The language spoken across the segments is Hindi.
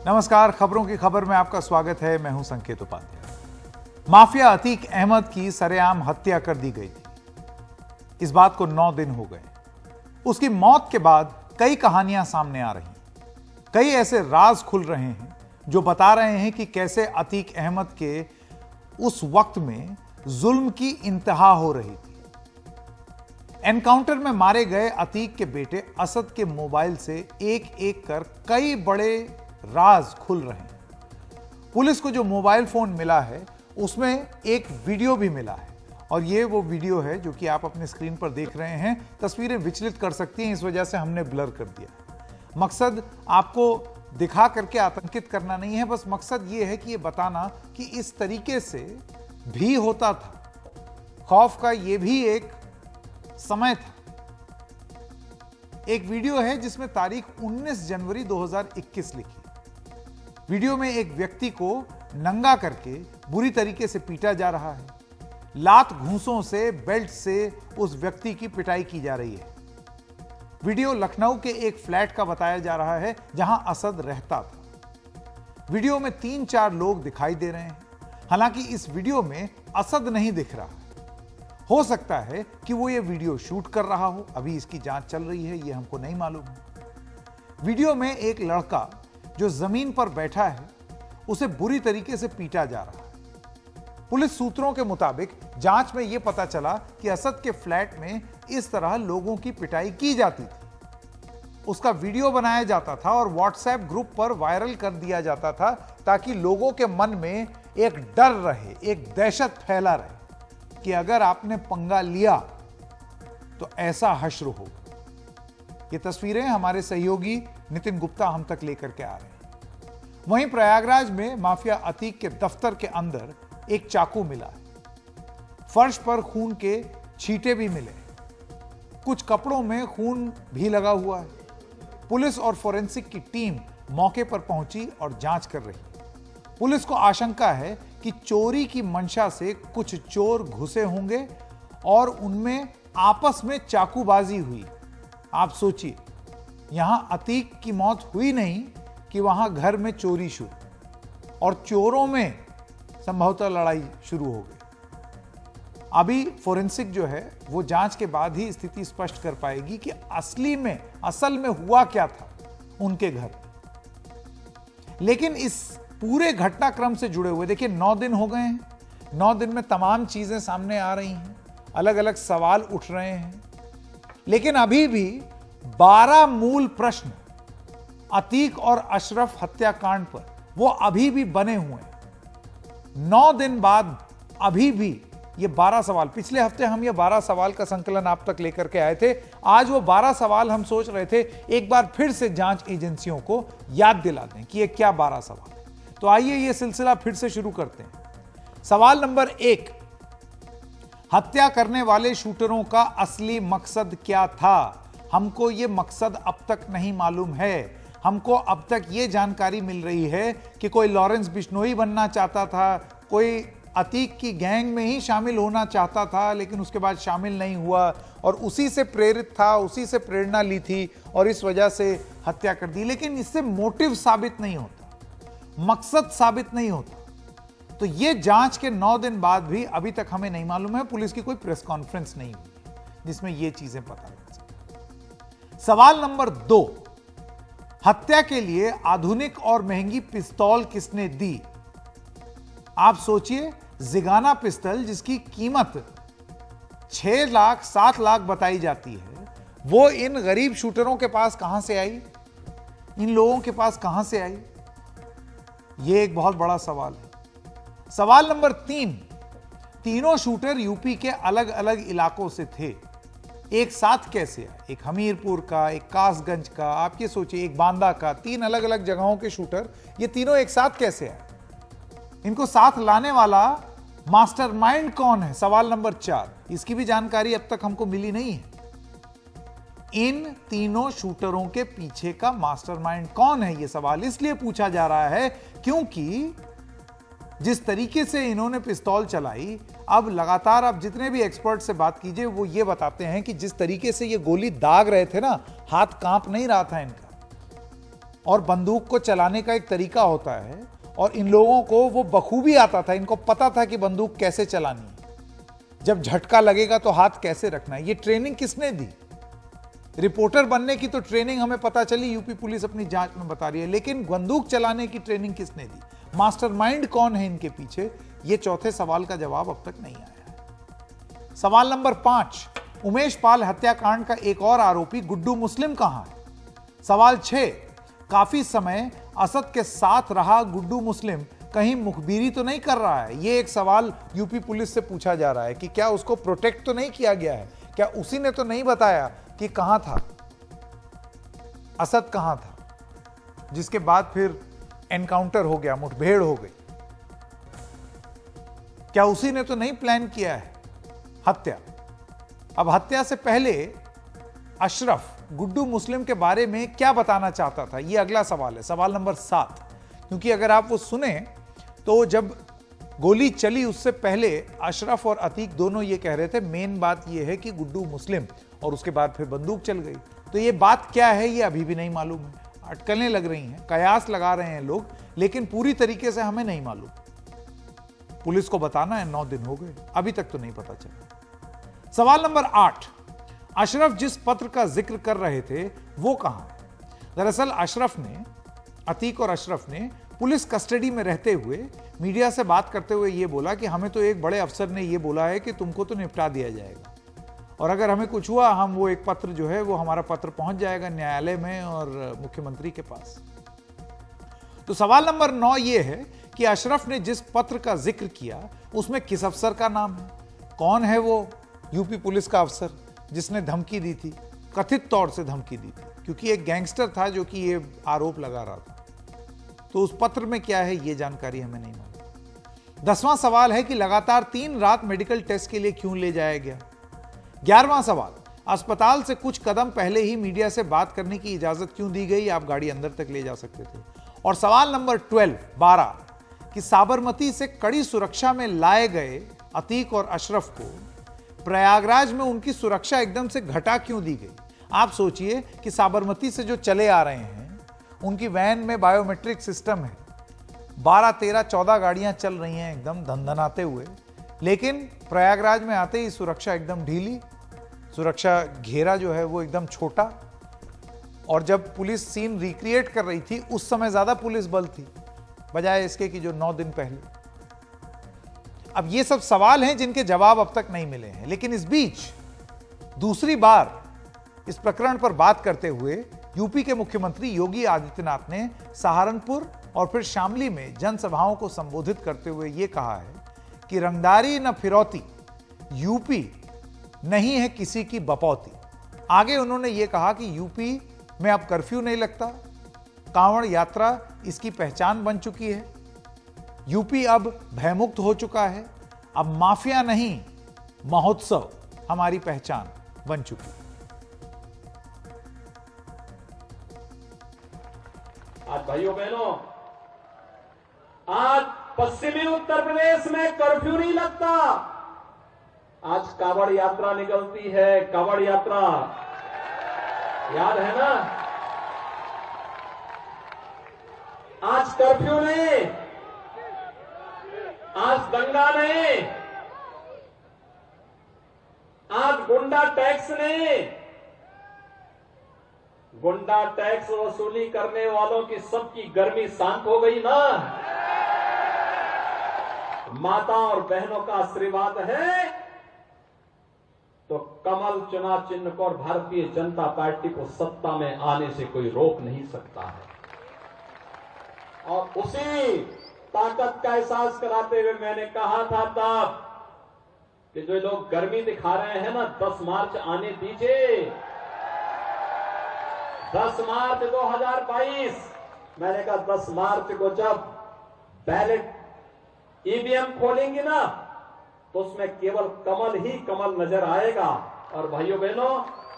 नमस्कार, खबरों की खबर में आपका स्वागत है। मैं हूं संकेत उपाध्याय। माफिया अतीक अहमद की सरेआम हत्या कर दी गई थी। इस बात को 9 दिन हो गए। उसकी मौत के बाद कई कहानियां सामने आ रही, कई ऐसे राज खुल रहे हैं जो बता रहे हैं कि कैसे अतीक अहमद के उस वक्त में जुल्म की इंतहा हो रही थी। एनकाउंटर में मारे गए अतीक के बेटे असद के मोबाइल से एक एक कर कई बड़े राज खुल रहे हैं। पुलिस को जो मोबाइल फोन मिला है उसमें एक वीडियो भी मिला है और ये वो वीडियो है जो कि आप अपने स्क्रीन पर देख रहे हैं। तस्वीरें विचलित कर सकती हैं, इस वजह से हमने ब्लर कर दिया। मकसद आपको दिखा करके आतंकित करना नहीं है, बस मकसद ये है कि ये बताना कि इस तरीके से भी होता था। खौफ का ये भी एक समय था। एक वीडियो है जिसमें तारीख 19 जनवरी 2021 लिखी। वीडियो में एक व्यक्ति को नंगा करके बुरी तरीके से पीटा जा रहा है। लात घूंसों से, बेल्ट से उस व्यक्ति की पिटाई की जा रही है। वीडियो लखनऊ के एक फ्लैट का बताया जा रहा है जहां असद रहता था। वीडियो में 3-4 लोग दिखाई दे रहे हैं। हालांकि इस वीडियो में असद नहीं दिख रहा। हो सकता है कि वो ये वीडियो शूट कर रहा हो, अभी इसकी जांच चल रही है, ये हमको नहीं मालूम है। वीडियो में एक लड़का जो जमीन पर बैठा है उसे बुरी तरीके से पीटा जा रहा है। पुलिस सूत्रों के मुताबिक जांच में यह पता चला कि असद के फ्लैट में इस तरह लोगों की पिटाई की जाती थी। उसका वीडियो बनाया जाता था और व्हाट्सएप ग्रुप पर वायरल कर दिया जाता था ताकि लोगों के मन में एक डर रहे, एक दहशत फैला रहे कि अगर आपने पंगा लिया तो ऐसा हश्र हो। ये तस्वीरें हमारे सहयोगी नितिन गुप्ता हम तक लेकर के आ रहे हैं। वहीं प्रयागराज में माफिया अतीक के दफ्तर के अंदर एक चाकू मिला है। फर्श पर खून के छींटे भी मिले। कुछ कपड़ों में खून भी लगा हुआ है। पुलिस और फोरेंसिक की टीम मौके पर पहुंची और जांच कर रही है। पुलिस को आशंका है कि चोरी की मंशा से कुछ चोर घुसे होंगे और उनमें आपस में चाकूबाजी हुई। आप सोचिए, यहां अतीक की मौत हुई नहीं कि वहां घर में चोरी शुरू और चोरों में संभवतः लड़ाई शुरू हो गई। अभी फोरेंसिक जो है वो जांच के बाद ही स्थिति स्पष्ट कर पाएगी कि असल में हुआ क्या था उनके घर। लेकिन इस पूरे घटनाक्रम से जुड़े हुए देखिए 9 दिन हो गए हैं। 9 दिन में तमाम चीजें सामने आ रही हैं, अलग अलग सवाल उठ रहे हैं, लेकिन अभी भी 12 मूल प्रश्न अतीक और अशरफ हत्याकांड पर वो अभी भी बने हुए हैं। 9 दिन बाद अभी भी ये 12 सवाल, पिछले हफ्ते हम ये 12 सवाल का संकलन आप तक लेकर के आए थे। आज वो 12 सवाल हम सोच रहे थे एक बार फिर से जांच एजेंसियों को याद दिला दें कि ये क्या 12 सवाल है। तो आइए ये सिलसिला फिर से शुरू करते हैं। सवाल नंबर 1, हत्या करने वाले शूटरों का असली मकसद क्या था? हमको ये मकसद अब तक नहीं मालूम है। हमको अब तक ये जानकारी मिल रही है कि कोई लॉरेंस बिश्नोई बनना चाहता था, कोई अतीक की गैंग में ही शामिल होना चाहता था लेकिन उसके बाद शामिल नहीं हुआ और उसी से प्रेरित था, उसी से प्रेरणा ली थी और इस वजह से हत्या कर दी। लेकिन इससे मोटिव साबित नहीं होता, मकसद साबित नहीं होता। तो ये जांच के 9 दिन बाद भी अभी तक हमें नहीं मालूम है। पुलिस की कोई प्रेस कॉन्फ्रेंस नहीं हुई जिसमें ये चीजें पता लग सके। सवाल नंबर 2, हत्या के लिए आधुनिक और महंगी पिस्तौल किसने दी? आप सोचिए, जिगाना पिस्तौल जिसकी कीमत 6 लाख 7 लाख बताई जाती है, वो इन गरीब शूटरों के पास कहां से आई? इन लोगों के पास कहां से आई? ये एक बहुत बड़ा सवाल है। सवाल नंबर 3, तीनों शूटर यूपी के अलग अलग इलाकों से थे। एक साथ कैसे आए? एक हमीरपुर का, एक कासगंज का, आप ये सोचिए एक बांदा का, 3 अलग अलग जगहों के शूटर, ये तीनों एक साथ कैसे आए? इनको साथ लाने वाला मास्टरमाइंड कौन है? सवाल नंबर 4, इसकी भी जानकारी अब तक हमको मिली नहीं है। इन तीनों शूटरों के पीछे का मास्टरमाइंड कौन है? यह सवाल इसलिए पूछा जा रहा है क्योंकि जिस तरीके से इन्होंने पिस्तौल चलाई, अब लगातार आप जितने भी एक्सपर्ट से बात कीजिए वो ये बताते हैं कि जिस तरीके से ये गोली दाग रहे थे ना, हाथ कांप नहीं रहा था इनका। और बंदूक को चलाने का एक तरीका होता है, और इन लोगों को वो बखूबी आता था, इनको पता था कि बंदूक कैसे चलानी है, जब झटका लगेगा तो हाथ कैसे रखना है। ये ट्रेनिंग किसने दी? रिपोर्टर बनने की तो ट्रेनिंग हमें पता चली, यूपी पुलिस अपनी जांच में बता रही है, लेकिन बंदूक चलाने की ट्रेनिंग किसने दी? मास्टरमाइंड कौन है इनके पीछे? ये चौथे सवाल का जवाब अब तक नहीं आया है। सवाल नंबर 5, उमेश पाल हत्याकांड का एक और आरोपी गुड्डू मुस्लिम कहां है? सवाल 6, काफी समय असद के साथ रहा गुड्डू मुस्लिम कहीं मुखबिरी तो नहीं कर रहा है? यह एक सवाल यूपी पुलिस से पूछा जा रहा है कि क्या उसको प्रोटेक्ट तो नहीं किया गया है? क्या उसी ने तो नहीं बताया कि कहां था, असद कहां था, जिसके बाद फिर एनकाउंटर हो गया, मुठभेड़ हो गई? क्या उसी ने तो नहीं प्लान किया है हत्या? अब हत्या से पहले अशरफ गुड्डू मुस्लिम के बारे में क्या बताना चाहता था, यह अगला सवाल है, सवाल नंबर 7। क्योंकि अगर आप वो सुने तो जब गोली चली उससे पहले अशरफ और अतीक दोनों ये कह रहे थे मेन बात यह है कि गुड्डू मुस्लिम, और उसके बाद फिर बंदूक चल गई। तो ये बात क्या है ये अभी भी नहीं मालूम है, अटकलें लग रही हैं, कयास लगा रहे हैं लोग, लेकिन पूरी तरीके से हमें नहीं मालूम। पुलिस को बताना है, 9 दिन हो गए, अभी तक तो नहीं पता चला। सवाल नंबर 8, अशरफ जिस पत्र का जिक्र कर रहे थे वो कहां है? दरअसल अशरफ ने, अतीक और अशरफ ने पुलिस कस्टडी में रहते हुए मीडिया से बात करते हुए यह बोला कि हमें तो एक बड़े अफसर ने यह बोला है कि तुमको तो निपटा दिया जाएगा, और अगर हमें कुछ हुआ हम वो एक पत्र जो है वो हमारा पत्र पहुंच जाएगा न्यायालय में और मुख्यमंत्री के पास। तो सवाल नंबर 9 यह है कि अशरफ ने जिस पत्र का जिक्र किया उसमें किस अफसर का नाम है? कौन है वो यूपी पुलिस का अफसर जिसने धमकी दी थी, कथित तौर से धमकी दी थी, क्योंकि एक गैंगस्टर था जो कि ये आरोप लगा रहा था। तो उस पत्र में क्या है ये जानकारी हमें नहीं मालूम। 10वां सवाल है कि लगातार 3 रात मेडिकल टेस्ट के लिए क्यों ले जाया गया? 11वां सवाल, अस्पताल से कुछ कदम पहले ही मीडिया से बात करने की इजाजत क्यों दी गई? आप गाड़ी अंदर तक ले जा सकते थे। और सवाल नंबर 12 कि साबरमती से कड़ी सुरक्षा में लाए गए अतीक और अशरफ को प्रयागराज में उनकी सुरक्षा एकदम से घटा क्यों दी गई? आप सोचिए कि साबरमती से जो चले आ रहे हैं उनकी वैन में बायोमेट्रिक सिस्टम है, 12, 13, 14 गाड़ियां चल रही हैं एकदम धनधनाते हुए, लेकिन प्रयागराज में आते ही सुरक्षा एकदम ढीली, सुरक्षा घेरा जो है वो एकदम छोटा, और जब पुलिस सीन रिक्रिएट कर रही थी उस समय ज्यादा पुलिस बल थी बजाय इसके कि जो 9 दिन पहले। अब ये सब सवाल हैं जिनके जवाब अब तक नहीं मिले हैं, लेकिन इस बीच दूसरी बार इस प्रकरण पर बात करते हुए यूपी के मुख्यमंत्री योगी आदित्यनाथ ने सहारनपुर और फिर शामली में जनसभाओं को संबोधित करते हुए यह कहा है कि रंगदारी न फिरौती, यूपी नहीं है किसी की बपौती। आगे उन्होंने यह कहा कि यूपी में अब कर्फ्यू नहीं लगता, कांवड़ यात्रा इसकी पहचान बन चुकी है, यूपी अब भयमुक्त हो चुका है, अब माफिया नहीं महोत्सव हमारी पहचान बन चुकी है। आज भाइयों बहनों, आज पश्चिमी उत्तर प्रदेश में कर्फ्यू नहीं लगता, आज कांवड़ यात्रा निकलती है। कांवड़ यात्रा याद है ना? आज कर्फ्यू नहीं, आज दंगा नहीं, आज गुंडा टैक्स नहीं। गुंडा टैक्स वसूली करने वालों की सबकी गर्मी शांत हो गई ना? माता और बहनों का आशीर्वाद है तो कमल चुनाव चिन्ह को और भारतीय जनता पार्टी को सत्ता में आने से कोई रोक नहीं सकता है। और उसी ताकत का एहसास कराते हुए मैंने कहा था तब कि जो लोग गर्मी दिखा रहे हैं ना, 10 मार्च आने दीजिए। 10 मार्च 2022, मैंने कहा 10 मार्च को जब बैलेट ईवीएम खोलेंगे ना तो उसमें केवल कमल ही कमल नजर आएगा। और भाइयों बहनों,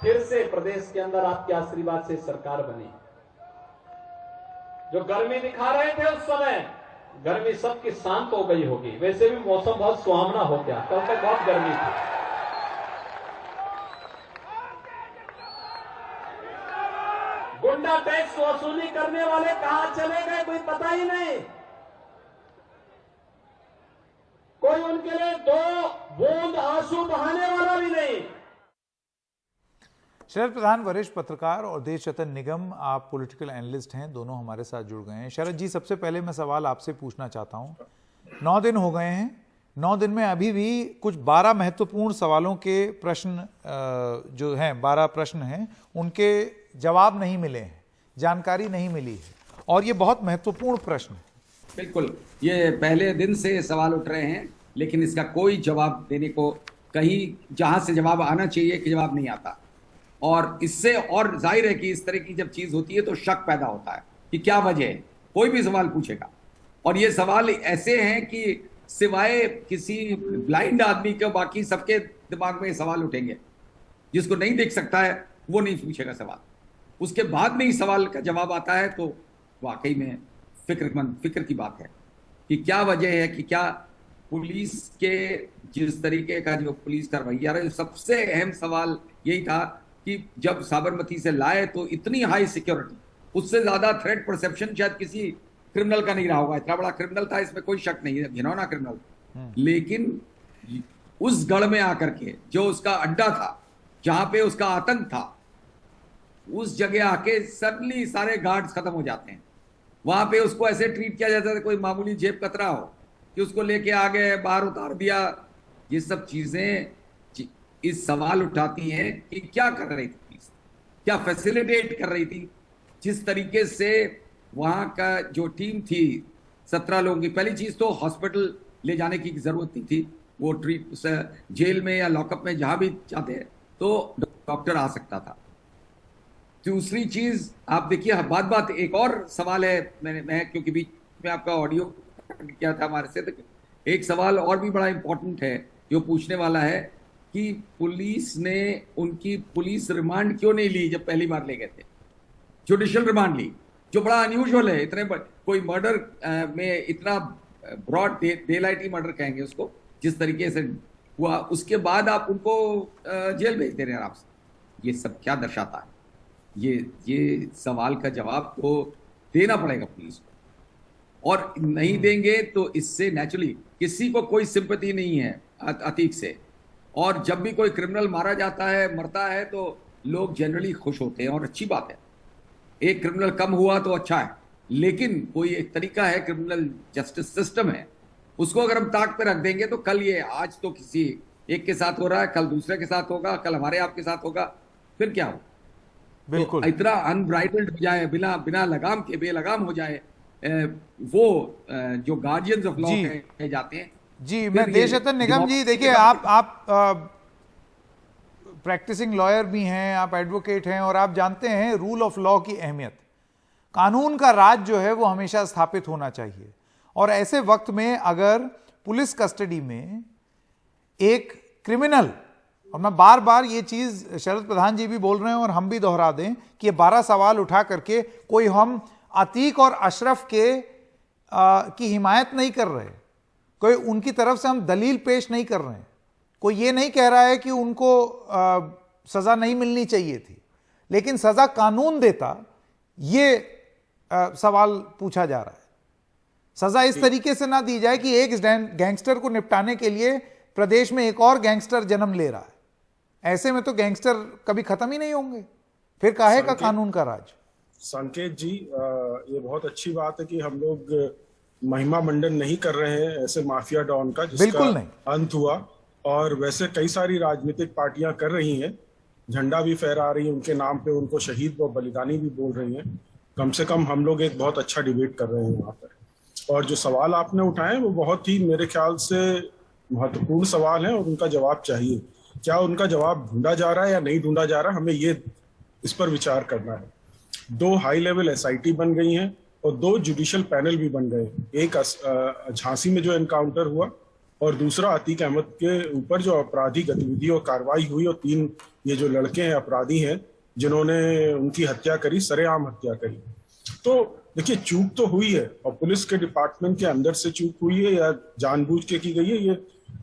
फिर से प्रदेश के अंदर आपके आशीर्वाद से सरकार बनी। जो गर्मी दिखा रहे थे उस समय, गर्मी सबकी शांत हो गई होगी। वैसे भी मौसम बहुत सुहावना हो गया, कल तक बहुत गर्मी थी। गुंडा टैक्स वसूली करने वाले कहां चले गए कोई पता ही नहीं। कोई उनके लिए 2 बूंद आंसू बहाने वाला भी नहीं। शरद प्रधान वरिष्ठ पत्रकार और देश रत्न निगम, आप पॉलिटिकल एनालिस्ट हैं, दोनों हमारे साथ जुड़ गए हैं। शरद जी, सबसे पहले मैं सवाल आपसे पूछना चाहता हूं, 9 दिन हो गए हैं, 9 दिन में अभी भी कुछ 12 महत्वपूर्ण सवालों के प्रश्न जो हैं, 12 प्रश्न हैं, उनके जवाब नहीं मिले हैं, जानकारी नहीं मिली है, और ये बहुत महत्वपूर्ण प्रश्न है। बिल्कुल, ये पहले दिन से सवाल उठ रहे हैं, लेकिन इसका कोई जवाब देने को, कहीं जहां से जवाब आना चाहिए कि जवाब नहीं आता। और इससे और जाहिर है कि इस तरह की जब चीज होती है तो शक पैदा होता है कि क्या वजह है, कोई भी सवाल पूछेगा। और ये सवाल ऐसे हैं कि सिवाय किसी ब्लाइंड आदमी के बाकी सबके दिमाग में सवाल उठेंगे। जिसको नहीं देख सकता है वो नहीं पूछेगा सवाल, उसके बाद में ही सवाल का जवाब आता है। तो वाकई में फिक्र की बात है कि क्या वजह है, कि क्या पुलिस के जिस तरीके का जो पुलिस का रवैया रहा, सबसे अहम सवाल यही था कि जब साबरमती से लाए तो इतनी हाई सिक्योरिटी, उससे ज्यादा थ्रेट परसेप्शन शायद किसी क्रिमिनल का नहीं रहा होगा। इतना बड़ा क्रिमिनल था, इसमें कोई शक नहीं है, घिनौना क्रिमिनल। लेकिन उस गढ़ में आकर के जो उसका अड्डा था, जहां पे उसका आतंक था, उस जगह आके सडनली सारे गार्ड्स खत्म हो जाते हैं। वहां पे उसको ऐसे ट्रीट किया जाता है कोई मामूली जेब कतरा हो, कि उसको लेके आ गए, बाहर उतार दिया। ये सब चीजें इस सवाल उठाती हैं कि क्या कर रही थी पुलिस, क्या फैसिलिटेट कर रही थी। जिस तरीके से वहां का जो टीम थी 17 लोगों की, पहली चीज तो हॉस्पिटल ले जाने की जरूरत नहीं थी, वो ट्रीट जेल में या लॉकअप में जहां भी जाते हैं तो डॉक्टर आ सकता था। दूसरी चीज आप देखिए, बात एक और सवाल है, मैं क्योंकि बीच में आपका ऑडियो किया था हमारे से, तो एक सवाल और भी बड़ा इंपॉर्टेंट है जो पूछने वाला है कि पुलिस ने उनकी पुलिस रिमांड क्यों नहीं ली जब पहली बार ले गए थे, जुडिशियल रिमांड ली, जो बड़ा अनयूजुअल है। इतने कोई मर्डर में इतना ब्रॉड डे लाइट मर्डर कहेंगे उसको, जिस तरीके से हुआ, उसके बाद आप उनको जेल भेज दे रहे हैं आराम से। ये सब क्या दर्शाता है? ये सवाल का जवाब तो देना पड़ेगा पुलिस को, और नहीं देंगे तो इससे नेचुरली किसी को कोई सिंपैथी नहीं है अतीक से। और जब भी कोई क्रिमिनल मारा जाता है, मरता है, तो लोग जनरली खुश होते हैं और अच्छी बात है। एक क्रिमिनल कम हुआ तो अच्छा है, लेकिन कोई एक तरीका है, क्रिमिनल जस्टिस सिस्टम है, उसको अगर हम ताक पे रख देंगे तो कल ये, आज तो किसी एक के साथ हो रहा है, कल दूसरे के साथ होगा, कल हमारे आपके साथ होगा, फिर क्या हो? बिल्कुल, तो इतना अनब्राइटल्ड हो जाए, बिना लगाम के बेलगाम हो जाए वो जो गार्जियंस ऑफ लॉ कहे जाते हैं। जी, मैं देश रत्न निगम जी, देखिए आप प्रैक्टिसिंग लॉयर भी हैं, आप एडवोकेट हैं, और आप जानते हैं रूल ऑफ लॉ की अहमियत। कानून का राज जो है वो हमेशा स्थापित होना चाहिए, और ऐसे वक्त में अगर पुलिस कस्टडी में एक क्रिमिनल, और मैं बार बार ये चीज शरद प्रधान जी भी बोल रहे हैं और हम भी दोहरा दें कि ये 12 सवाल उठा करके कोई हम अतीक और अशरफ की हिमायत नहीं कर रहे, कोई उनकी तरफ से हम दलील पेश नहीं कर रहे हैं, कोई ये नहीं कह रहा है कि उनको सजा नहीं मिलनी चाहिए थी, लेकिन सजा कानून देता, ये सवाल पूछा जा रहा है। सजा इस तरीके से ना दी जाए कि एक गैंगस्टर को निपटाने के लिए प्रदेश में एक और गैंगस्टर जन्म ले रहा है। ऐसे में तो गैंगस्टर कभी खत्म ही नहीं होंगे, फिर काहे का कानून का राज। संकेत जी, ये बहुत अच्छी बात है कि हम लोग महिमा मंडन नहीं कर रहे हैं ऐसे माफिया डॉन का जिसका अंत हुआ, और वैसे कई सारी राजनीतिक पार्टियां कर रही हैं, झंडा भी फहरा रही है उनके नाम पे, उनको शहीद व बलिदानी भी बोल रही हैं। कम से कम हम लोग एक बहुत अच्छा डिबेट कर रहे हैं वहां पर। और जो सवाल आपने उठाए वो बहुत ही मेरे ख्याल से महत्वपूर्ण सवाल है और उनका जवाब चाहिए। क्या उनका जवाब ढूंढा जा रहा है या नहीं ढूंढा जा रहा है, हमें ये इस पर विचार करना है। 2 हाई लेवल SIT बन गई हैं और 2 जुडिशियल पैनल भी बन गए। एक झांसी में जो एनकाउंटर हुआ, और दूसरा अतीक अहमद के ऊपर जो आपराधिक गतिविधि और कार्रवाई हुई, और 3 ये जो लड़के हैं अपराधी हैं जिन्होंने उनकी हत्या करी, सरेआम हत्या करी। तो देखिए, चूक तो हुई है, और पुलिस के डिपार्टमेंट के अंदर से चूक हुई है या जानबूझ के की गई है, ये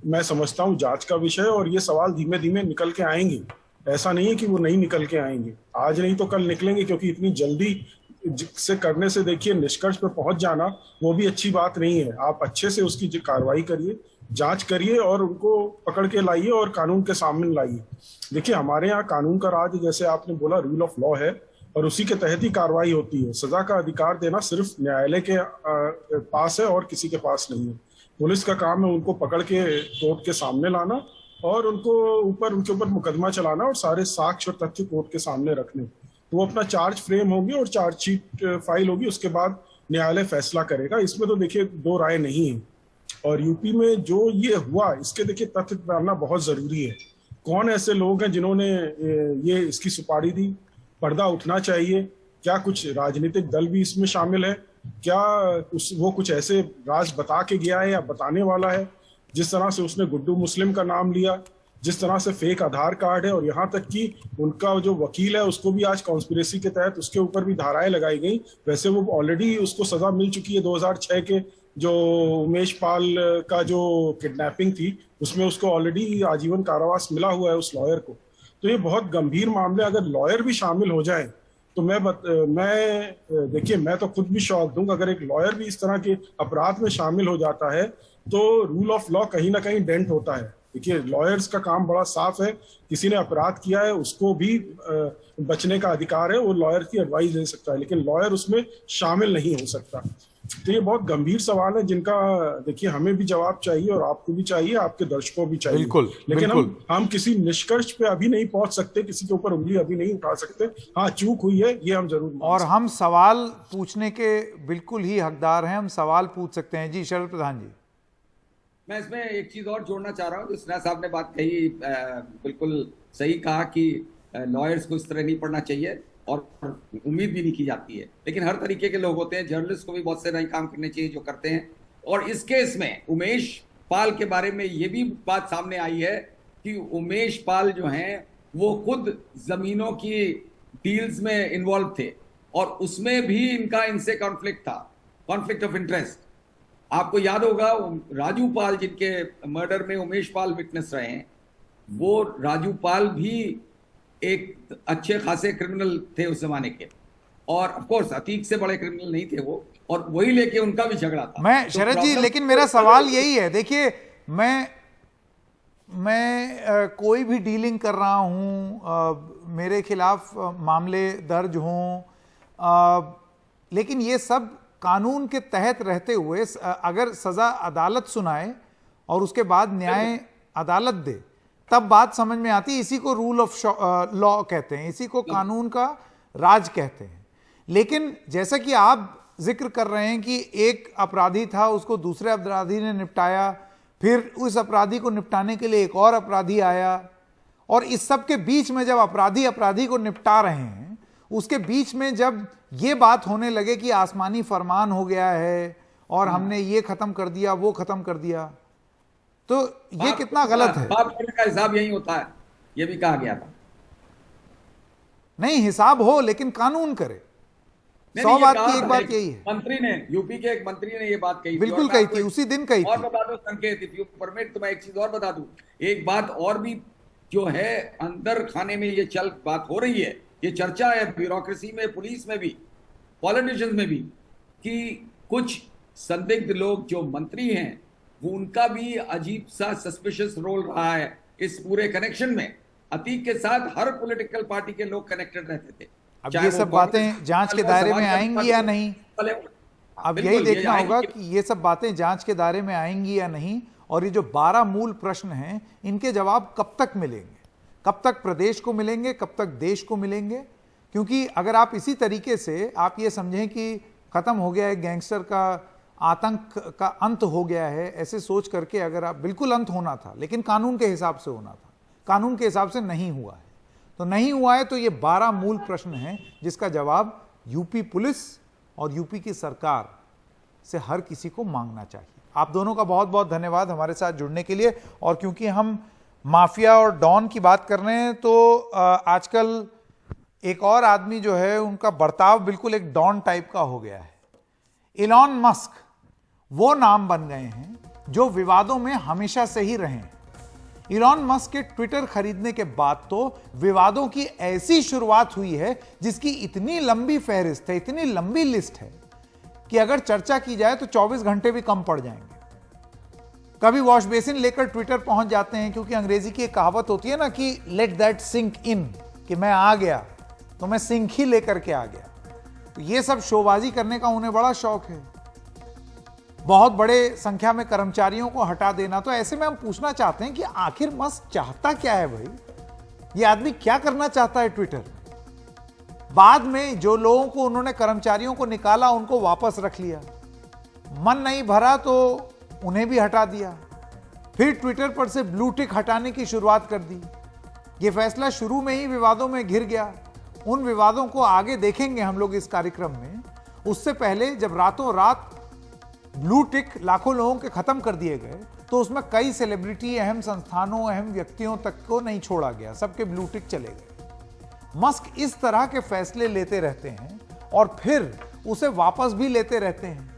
मैं समझता हूँ जांच का विषय। और ये सवाल धीमे धीमे निकल के आएंगे, ऐसा नहीं है कि वो नहीं निकल के आएंगे, आज नहीं तो कल निकलेंगे, क्योंकि इतनी जल्दी से करने से देखिए निष्कर्ष पर पहुंच जाना वो भी अच्छी बात नहीं है। आप अच्छे से उसकी कार्रवाई करिए, जांच करिए और उनको पकड़ के लाइए और कानून के सामने लाइए। देखिए हमारे यहाँ कानून का राज, जैसे आपने बोला, रूल ऑफ लॉ है और उसी के तहत ही कार्रवाई होती है। सजा का अधिकार देना सिर्फ न्यायालय के पास है और किसी के पास नहीं है। पुलिस का काम है उनको पकड़ के कोर्ट के सामने लाना और उनके ऊपर मुकदमा चलाना और सारे साक्ष्य और तथ्य कोर्ट के सामने रखने। तो वो अपना चार्ज फ्रेम होगी और चार्जशीट फाइल होगी, उसके बाद न्यायालय फैसला करेगा। इसमें तो देखिए दो राय नहीं है। और यूपी में जो ये हुआ, इसके देखिए तथ्य जानना बहुत जरूरी है। कौन ऐसे लोग हैं जिन्होंने ये इसकी सुपारी दी? पर्दा उठना चाहिए। क्या कुछ राजनीतिक दल भी इसमें शामिल है? क्या वो कुछ ऐसे राज बता के गया है या बताने वाला है? जिस तरह से उसने गुड्डू मुस्लिम का नाम लिया, जिस तरह से फेक आधार कार्ड है, और यहाँ तक कि उनका जो वकील है उसको भी आज कॉन्स्पिरेसी के तहत उसके ऊपर भी धाराएं लगाई गई। वैसे वो ऑलरेडी उसको सजा मिल चुकी है 2006 के जो उमेश पाल का जो किडनैपिंग थी उसमें उसको ऑलरेडी आजीवन कारावास मिला हुआ है उस लॉयर को। तो ये बहुत गंभीर मामले, अगर लॉयर भी शामिल हो जाए तो मैं देखिए मैं तो खुद भी शौक दूंगा। अगर एक लॉयर भी इस तरह के अपराध में शामिल हो जाता है तो रूल ऑफ लॉ कहीं ना कहीं डेंट होता है। देखिए लॉयर्स का काम बड़ा साफ है, किसी ने अपराध किया है उसको भी बचने का अधिकार है, वो लॉयर की एडवाइस दे सकता है, लेकिन लॉयर उसमें शामिल नहीं हो सकता। तो ये बहुत गंभीर सवाल है जिनका देखिए हमें भी जवाब चाहिए और आपको भी चाहिए, आपके दर्शकों भी चाहिए। बिल्कुल, लेकिन बिल्कुल। हम किसी निष्कर्ष पे अभी नहीं पहुंच सकते, किसी के ऊपर उंगली अभी नहीं उठा सकते। हाँ, चूक हुई है ये हम जरूर और हम सवाल पूछने के बिल्कुल ही हकदार हैं, हम सवाल पूछ सकते हैं। जी शरद प्रधान जी। मैं इसमें एक चीज और जोड़ना चाह रहा हूँ। जो सिन्हा साहब ने बात कही, बिल्कुल सही कहा कि लॉयर्स को इस तरह नहीं पढ़ना चाहिए और उम्मीद भी नहीं की जाती है, लेकिन हर तरीके के लोग होते हैं। जर्नलिस्ट को भी बहुत से नए काम करने चाहिए जो करते हैं। और इस केस में उमेश पाल के बारे में ये भी बात सामने आई है कि उमेश पाल जो हैं वो खुद जमीनों की डील्स में इन्वॉल्व थे और उसमें भी इनसे कॉन्फ्लिक्ट था, कॉन्फ्लिक्ट ऑफ इंटरेस्ट। आपको याद होगा राजू पाल जिनके मर्डर में उमेश पाल विटनेस रहे हैं, वो राजू पाल भी एक अच्छे खासे क्रिमिनल थे उस जमाने के, और ऑफ कोर्स अतीक से बड़े क्रिमिनल नहीं थे वो, और वही लेके उनका भी झगड़ा था। मैं शरद जी, लेकिन मेरा सवाल यही है, देखिए मैं कोई भी डीलिंग कर रहा हूं, मेरे खिलाफ मामले दर्ज हों, लेकिन ये सब कानून के तहत रहते हुए अगर सजा अदालत सुनाए और उसके बाद न्याय अदालत दे तब बात समझ में आती है। इसी को रूल ऑफ लॉ कहते हैं, इसी को कानून का राज कहते हैं। लेकिन जैसा कि आप जिक्र कर रहे हैं कि एक अपराधी था, उसको दूसरे अपराधी ने निपटाया, फिर उस अपराधी को निपटाने के लिए एक और अपराधी आया, और इस सब के बीच में जब अपराधी को निपटा रहे हैं, उसके बीच में जब ये बात होने लगे कि आसमानी फरमान हो गया है और हमने ये खत्म कर दिया, वो खत्म कर दिया, तो ये कितना गलत है। बात करने का हिसाब यही होता है, ये भी कहा गया था। नहीं, हिसाब हो लेकिन कानून करे। 100 बात की एक बात यही है। मंत्री ने, यूपी के एक मंत्री ने ये बात कही, बिल्कुल कही थी, उसी दिन कही थी। और बता दो संकेत, इफ यू परमिट, तो मैं एक चीज और बता दूं। एक बात और भी जो है अंदर खाने में ये बात हो रही है, ये चर्चा है ब्यूरोक्रेसी में, पुलिस में भी, पॉलिटिशियंस में भी, कि कुछ संदिग्ध लोग जो मंत्री हैं वो उनका भी अजीब सा सस्पिशियस रोल रहा है इस पूरे कनेक्शन में। अतीक के साथ हर पॉलिटिकल पार्टी के लोग कनेक्टेड रहते थे। अब ये सब बातें जांच के दायरे में आएंगी या नहीं, अब यही देखना होगा कि ये सब बातें जांच के दायरे में आएंगी या नहीं। और ये जो 12 मूल प्रश्न हैं, इनके जवाब कब तक मिलेंगे, कब तक प्रदेश को मिलेंगे, कब तक देश को मिलेंगे? क्योंकि अगर आप इसी तरीके से आप ये समझें कि खत्म हो गया है गैंगस्टर का आतंक का अंत हो गया है, ऐसे सोच करके अगर आप, बिल्कुल अंत होना था लेकिन कानून के हिसाब से होना था, कानून के हिसाब से नहीं हुआ है, तो नहीं हुआ है। तो ये 12 मूल प्रश्न हैं जिसका जवाब यूपी पुलिस और यूपी की सरकार से हर किसी को मांगना चाहिए। आप दोनों का बहुत बहुत धन्यवाद हमारे साथ जुड़ने के लिए। और क्योंकि हम माफिया और डॉन की बात कर रहे हैं, तो आजकल एक और आदमी जो है उनका बर्ताव बिल्कुल एक डॉन टाइप का हो गया है। इलॉन मस्क वो नाम बन गए हैं जो विवादों में हमेशा से ही रहे हैं। इलॉन मस्क के ट्विटर खरीदने के बाद तो विवादों की ऐसी शुरुआत हुई है जिसकी इतनी लंबी फहरिस्त है, इतनी लंबी लिस्ट है कि अगर चर्चा की जाए तो 24 घंटे भी कम पड़ जाएंगे। कभी वॉश बेसिन लेकर ट्विटर पहुंच जाते हैं, क्योंकि अंग्रेजी की एक कहावत होती है ना कि लेट दैट सिंक इन, कि मैं आ गया तो मैं सिंक ही लेकर के आ गया। तो ये सब शोबाजी करने का उन्हें बड़ा शौक है, बहुत बड़े संख्या में कर्मचारियों को हटा देना। तो ऐसे में हम पूछना चाहते हैं कि आखिर मस्क चाहता क्या है भाई, ये आदमी क्या करना चाहता है ट्विटर। बाद में जो लोगों को उन्होंने कर्मचारियों को निकाला उनको वापस रख लिया, मन नहीं भरा तो उन्हें भी हटा दिया, फिर ट्विटर पर से ब्लू टिक हटाने की शुरुआत कर दी। यह फैसला शुरू में ही विवादों में घिर गया। उन विवादों को आगे देखेंगे हम लोग इस कार्यक्रम में। उससे पहले जब रातों रात ब्लू टिक लाखों लोगों के खत्म कर दिए गए तो उसमें कई सेलिब्रिटी, अहम संस्थानों, अहम व्यक्तियों तक को नहीं छोड़ा गया, सबके ब्लू टिक चले गए। मस्क इस तरह के फैसले लेते रहते हैं और फिर उसे वापस भी लेते रहते हैं।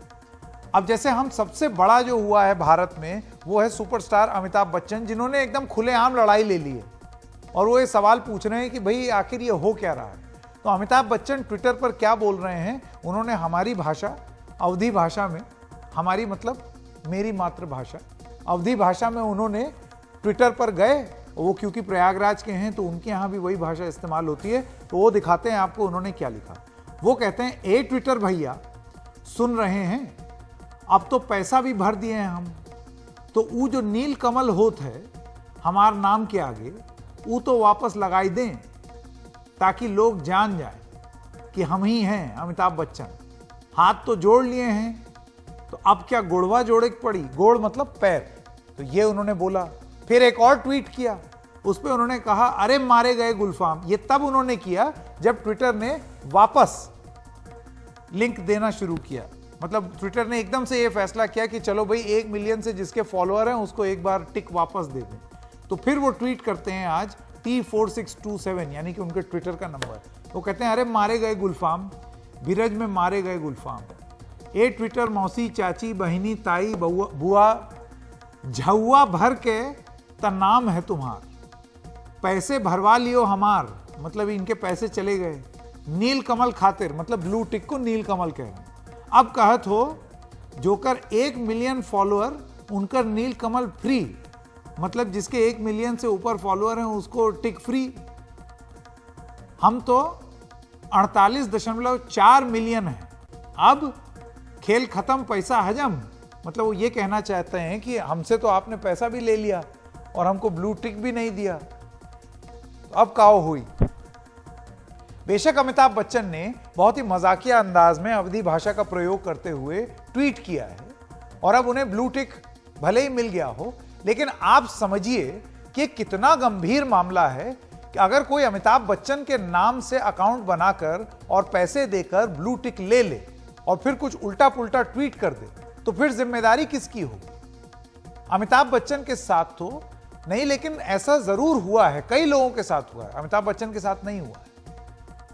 अब जैसे हम सबसे बड़ा जो हुआ है भारत में वो है सुपरस्टार अमिताभ बच्चन, जिन्होंने एकदम खुलेआम लड़ाई ले ली है और वो ये सवाल पूछ रहे हैं कि भाई आखिर ये हो क्या रहा है। तो अमिताभ बच्चन ट्विटर पर क्या बोल रहे हैं, उन्होंने हमारी भाषा अवधी भाषा में, हमारी मतलब मेरी मातृभाषा अवधी भाषा में उन्होंने ट्विटर पर गए। वो क्योंकि प्रयागराज के हैं तो उनके यहाँ भी वही भाषा इस्तेमाल होती है, तो वो दिखाते हैं आपको उन्होंने क्या लिखा। वो कहते हैं, ए ट्विटर भैया सुन रहे हैं, अब तो पैसा भी भर दिए हैं हम, तो वो जो नील कमल होत है हमार नाम के आगे, वो तो वापस लगाई दें ताकि लोग जान जाए कि हम ही हैं अमिताभ बच्चन। हाथ तो जोड़ लिए हैं तो अब क्या गोड़वा जोड़े की पड़ी, गोड़ मतलब पैर। तो ये उन्होंने बोला। फिर एक और ट्वीट किया, उस पर उन्होंने कहा अरे मारे गए गुलफाम। ये तब उन्होंने किया जब ट्विटर ने वापस लिंक देना शुरू किया। मतलब ट्विटर ने एकदम से ये फैसला किया कि चलो भाई 1 मिलियन से जिसके फॉलोअर हैं उसको एक बार टिक वापस दे दें। तो फिर वो ट्वीट करते हैं आज T4627, यानी कि उनके ट्विटर का नंबर। वो कहते हैं अरे मारे गए गुलफाम, बीरज में मारे गए गुलफाम। ए ट्विटर मौसी, चाची, बहिनी, ताई, बुआ, झुआ भर के ता नाम है तुम्हार, पैसे भरवा लियो हमार, मतलब इनके पैसे चले गए। नील कमल खातिर, मतलब ब्लू टिक को नील कमल कह रहे हैं। अब कहत हो जोकर 1 मिलियन फॉलोअर उनकर नील कमल फ्री, मतलब जिसके 1 मिलियन से ऊपर फॉलोअर हैं उसको टिक फ्री। हम तो 48.4 मिलियन है, अब खेल खत्म पैसा हजम। मतलब वो ये कहना चाहते हैं कि हमसे तो आपने पैसा भी ले लिया और हमको ब्लू टिक भी नहीं दिया, तो अब काओ हुई। बेशक अमिताभ बच्चन ने बहुत ही मजाकिया अंदाज में अवधी भाषा का प्रयोग करते हुए ट्वीट किया है और अब उन्हें ब्लू टिक भले ही मिल गया हो, लेकिन आप समझिए कि कितना गंभीर मामला है कि अगर कोई अमिताभ बच्चन के नाम से अकाउंट बनाकर और पैसे देकर ब्लू टिक ले ले और फिर कुछ उल्टा पुल्टा ट्वीट कर दे, तो फिर जिम्मेदारी किसकी होगी। अमिताभ बच्चन के साथ तो नहीं, लेकिन ऐसा जरूर हुआ है, कई लोगों के साथ हुआ है, अमिताभ बच्चन के साथ नहीं हुआ है।